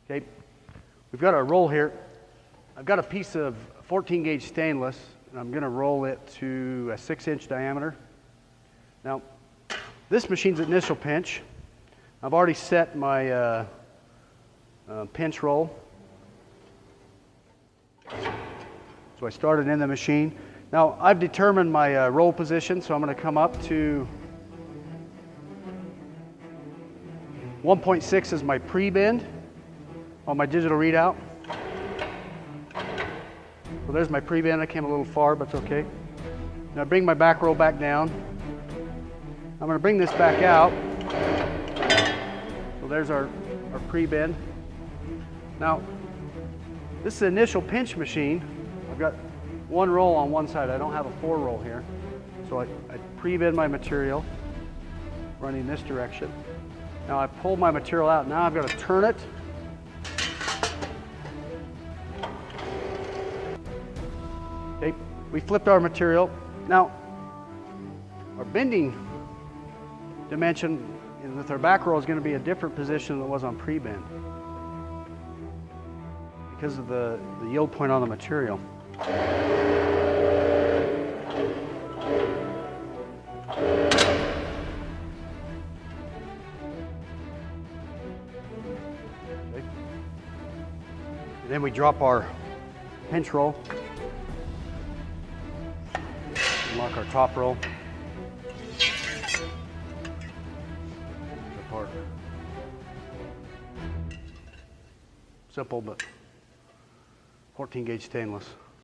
Okay, we've got our roll here. I've got a piece of 14 gauge stainless, and I'm going to roll it to a 6-inch diameter. Now, this machine's initial pinch. I've already set my pinch roll. So I started in the machine. Now, I've determined my roll position, so I'm going to come up to 1.6 is my pre-bend on my digital readout. So there's my pre-bend. I came a little far, but it's okay. Now I bring my back roll back down. I'm going to bring this back out. So there's our pre-bend. Now, this is the initial pinch machine. I've got one roll on one side. I don't have a 4 roll here. So I pre-bend my material, running this direction. Now I pull my material out. Now I've got to turn it. Okay, we flipped our material. Now, our bending dimension with our back roll is going to be a different position than it was on pre-bend because of the yield point on the material. Okay. And then we drop our pinch roll. Lock our top roll. Apart. Simple, but 14 gauge stainless.